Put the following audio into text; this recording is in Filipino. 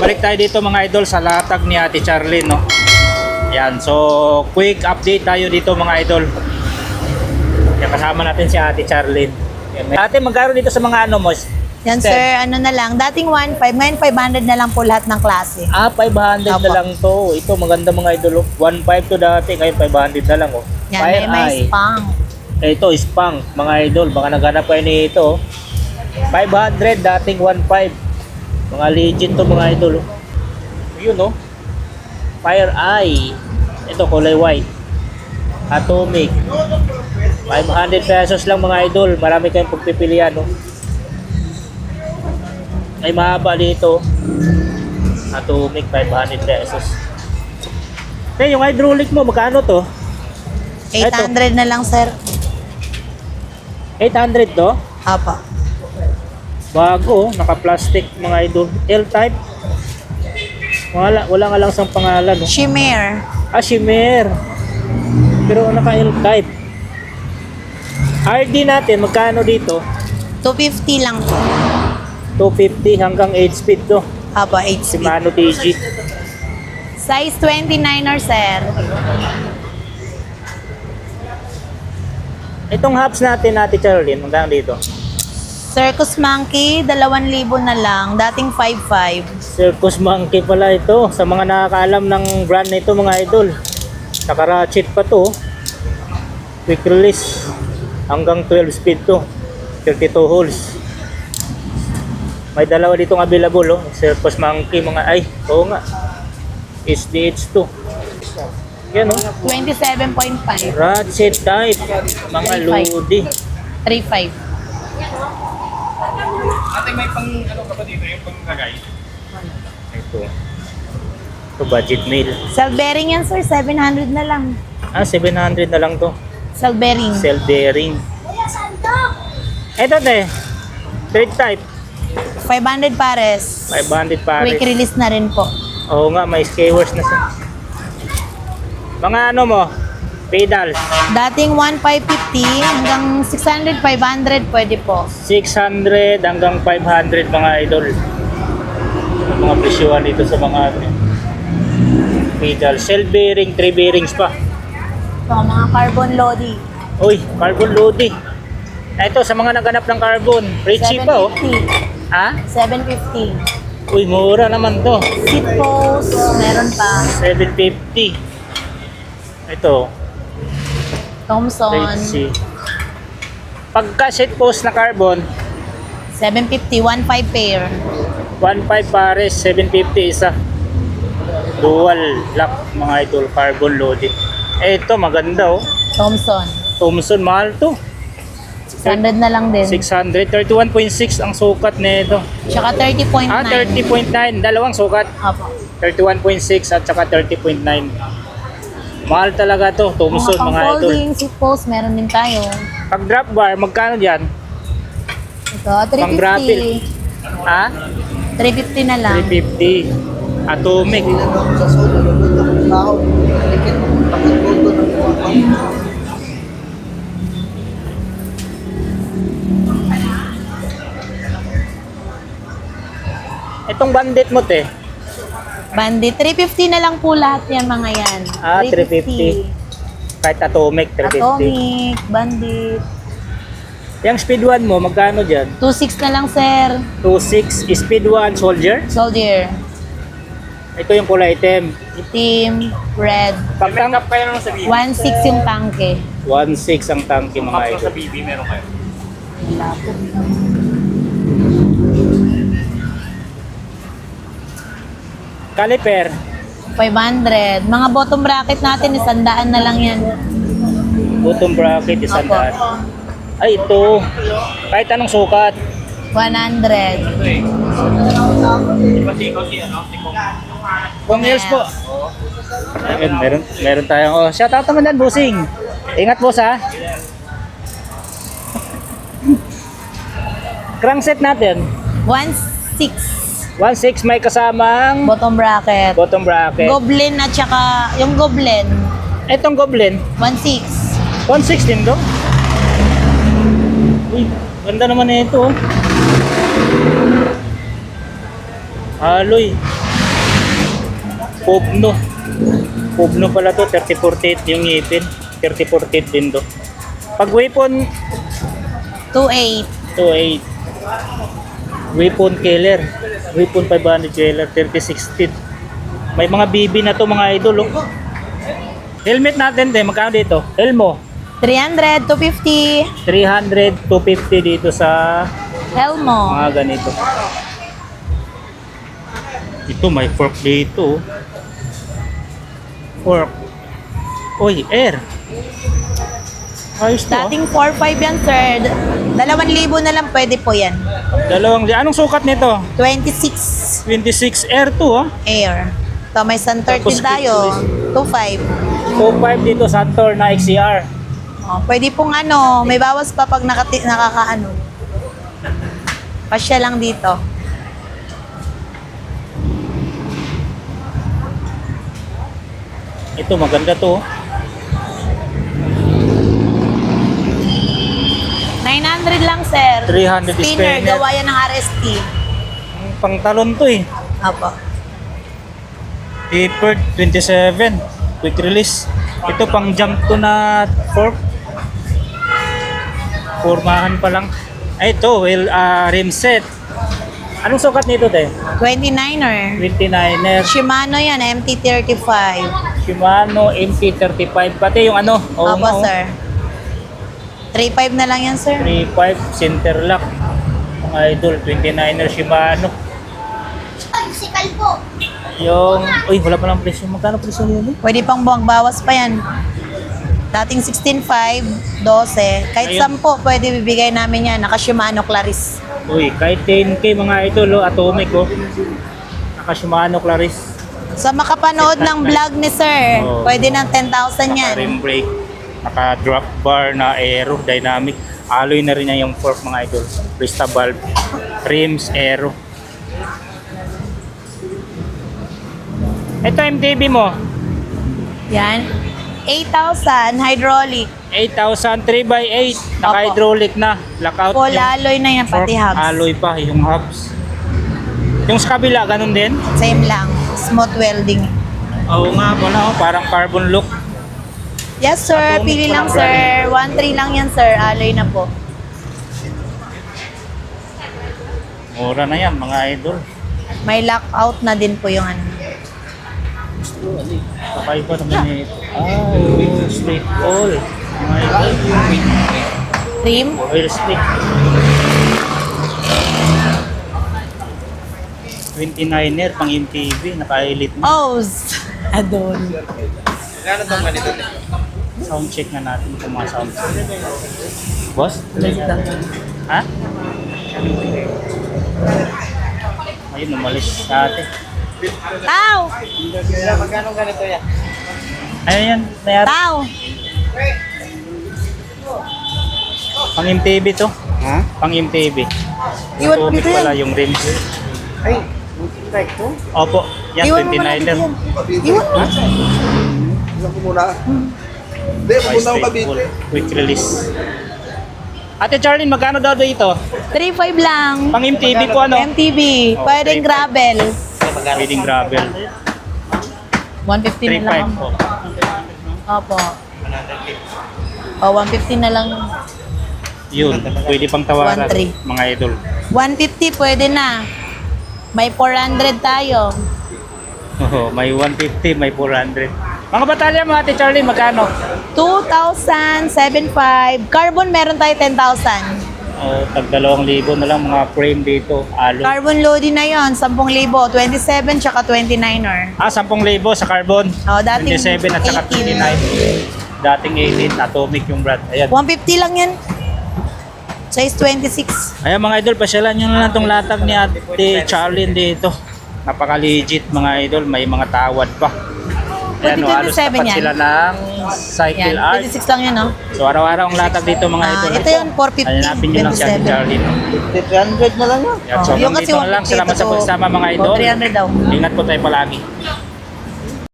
balik tayo dito mga idol sa latag ni Ate Charlene, no? Yan, so quick update tayo dito mga idol. Yan, kasama natin si Ate Charlene. Yan, ate, magkano dito sa mga ano mo? Yan sir, ano na lang, dating 1.5, ngayon 500 na lang po lahat ng klase. 500 na Opo. lang to. Ito maganda mga idol. 1.5 to dati, ngayon 500 na lang, oh. Yan, Fire may Eye. spang. Ito, spang, mga idol. Baka naghanap kayo nito. 500, dating 1.5. Mga legend to mga idol. Yun, no? Fire Eye. Ito, kulay white. Atomic. 500 pesos lang mga idol. Marami kayong pagpipilian, no? Ay mahaba dito. Atomic, 500 pesos. Eh, yung hydraulic mo, magkano to? 800 na lang sir. 800 to? Apa. Bago, naka-plastic mga idol. L-type. Wala nga lang sang pangalan. No? Shimmer. Shimmer. Pero naka-L-type. RD natin, magkano dito? 250 lang po. 250 hanggang 8 speed to. Apa, 8 Si speed. Mano DG. Size 29er sir. Itong hubs natin, Ate Charlene, magkano dito? Circus Monkey, 2,000 na lang. Dating 5.5. Circus Monkey pala ito. Sa mga nakakaalam ng brand na ito mga idol. Naka-ratchet pa to. Quick release. Hanggang 12 speed to. 32 holes. May dalawa ditong available, oh. Circus Monkey, mga oo nga. SDH2. Yan, oh. 27.5. Ratchet type. Mga 3.5. lodi. 3.5. Ate, may pang ano ka ba dito? Yung panglagay? Ito. Ito, budget meal. Cell bearing yan sir, 700 na lang. 700 na lang to. Cell bearing. Cell bearing. Ito, te. Straight type. 500 pares. 500 pare. Quick release na rin po. Oo nga, may skewers na sa. Mga ano mo? Pedal. Dating 1,550 hanggang 600, 500 pwede po. 600 hanggang 500 mga idol. Ang mga presyuhan dito sa mga pedal. Cell bearing, 3 bearings pa. So, mga carbon lodi. Uy, carbon loading. Ito, sa mga naghanap ng carbon. Pretty pa, oh. 750. Ha? 750. Uy, mura naman to. Seat post, meron pa. 750. Ito, Thomson, Pretty. Pagka seat post na carbon, 750, 1.5 pair. 1.5 pares, 750 isa. Dual lock mga idol, carbon loaded. Ito, maganda, oh. Thomson, Thomson, mahal to. 600 na lang din. 600, 31.6 ang sukat nito. Tsaka 30.9. 30.9, dalawang sukat. Apo. 31.6 at saka 30.9. Mahal talaga to, Thomson Mga mga idol. pang-folding, seat post, meron din tayo. Pag drop bar, magkano diyan? Ito, Pang grapple. 350. Ha? 350 na lang. 350. Atomic. Itong bandit mo, te. Bandit, 350 na lang po lahat yan mga yan. 350. Kahit atomic, 350. Atomic, bandit. Yung speed 1 mo, magkano dyan? 2.6 na lang sir. 2.6. Speed 1 soldier. Soldier. Ito yung kulay item. Itim, red. Pagtang Up kayo naman sa BB. 1.6 yung tangke. 1.6 ang tangke mga Up idol. sa BB, meron kayo. Wala po. Caliper. 500. Mga bottom bracket natin, 100 na lang yan. Bottom bracket, isang Opo. daan. Ay, ito. Kahit anong sukat. 100. Iba siko si ano? Si Kong. Kung years po. Ayun, meron tayong, shout out naman dyan, busing. Ingat boss ha. Crankset natin. 1.6. 1.6 may kasamang Bottom bracket. bottom bracket. Goblin at saka yung goblin. Itong Goblin, 1.6. 1.6 din to. Uy, ganda naman na ito. Aloy. Pubno. Pubno pala to, 3048 yung ngipin. 3048 din to. Pag weapon, 2.8. 28. Weapon killer. Weapon 500 killer, 3016. May mga BB na to mga idol. Oh. Helmet natin din, magkano dito? Elmo, 300, 250. 300, 250 dito sa Elmo. mga ganito. Ito may fork dito. Oh. Fork. Uy, air. Ayos to. Dating 4.5 yan, sir. 2,000 na lang pwede po yan. Anong sukat nito? 26 26 air to, oh. air. So may Sun 13 Tapos, tayo. 2.5. 2.5 dito Santor na XCR. Oh, pwede pong ano, may bawas pa pag nakakaano. Pasya lang dito. Ito maganda to. Oh. 900 lang, sir. 300 Spinner, spinner. gawa yan ng RST. Pang talon to eh. Apo. Tapered 27. Quick release. Ito pang jump to na fork. Formahan pa lang. Ay, ito, rim set. Anong sukat nito, te? 29er. 29er. Shimano yan, MT-35. Shimano MT-35. Pati yung ano. Oo Apo, nga, oh. sir. 3.5 na lang yan, sir. 3.5 center lock. Mga idol, 29er Shimano. Sikal po. Yung, uy, wala pa lang presyo. Magkano presyo yun? Pwede pang buwang bawas pa yan. Dating 16.5, 12. Kahit Ayun. 10, pwede bibigay namin yan. Naka Shimano Claris. Uy, kahit 10K mga idol, oh, atomic, oh. Naka Shimano Claris. Sa makapanood ng vlog ni sir, Oo. pwede ng 10,000 yan. Rim brake. Naka drop bar na aero, dynamic. Alloy na rin niya yung fork mga idol. Brista valve. Rims, aero. Ito MTB mo. Yan. 8,000 hydraulic. 8,000 3x8. Naka-hydraulic na. Lockout Full yung alloy na yan, fork. pati hubs. Alloy pa, yung hubs. Yung sa kabila, ganun din? Same lang. Smooth welding. Oo nga pala, oh, parang carbon look. Yes sir, Atomic pili pa lang lang, sir. 1.3 lang yan sir. Alloy na po. Mura na yan mga idol. May lockout na din po yung ano. Kakaiba naman ito. Oh, straight all. Mga idol. Trim. Oil stick. 29er pang MTV, naka-elite na. O's. Adon. Gano'n itong ganito? Sound check na natin kung mga sound check. Boss? Ha? Ayun, umalis sa atin. Tao! Magkano ganito yan? Ayun yan, nayari. Tao! Pang MTV to. Ha? Pang MTV. Iwan mo Atomic dito yan. pala yung rims. Ay, multi-strike to? Opo, yan, Iwan mo muna 29er. dito yan. Iwan mo. Ilan ko muna? Hindi, Ay, pupunta ako straight Cavite. full. Quick release. Ate Charlene, magkano daw dito? 3.5 lang. Pang MTV po ano? MTV. Oh, Pwedeng 3.5. gravel. Reading gravel. 150 na lang. 3.5 po. Opo. O, 150 na lang. Yun, pwede pang tawaran 1.3. mga idol. 150 pwede na. May 400 tayo. Oo, may 150, may 400. Mga batalya mo Ate Charlene, magkano? 2,000, 7,500. Carbon meron tayo 10,000. Tag 2,000 na lang mga frame dito, alloy. Carbon loading na yon 10,000. 27 tsaka 29er. 10,000 sa carbon. Oh, dating 27 at saka 18. 29. Dating 18, atomic yung brand. Ayan. 150 lang yan. Size 26. Ayan mga idol, pasyalan nyo na lang itong latag ni Ate Charlene dito. Napaka-legit mga idol, may mga tawad pa. Ayan, halos 27 tapat yan. sila ng cycle Yan, art. 26 lang yan, no? So araw-araw ang latag dito mga idol. Ito yun, 450, Hanapin nyo lang si Ate 27. Charlene. 300 na lang yun. Yan, so Yung kasi nandito na lang. 150 Salamat sa to- pagsama mga idol. 300 daw. Ingat po tayo palagi.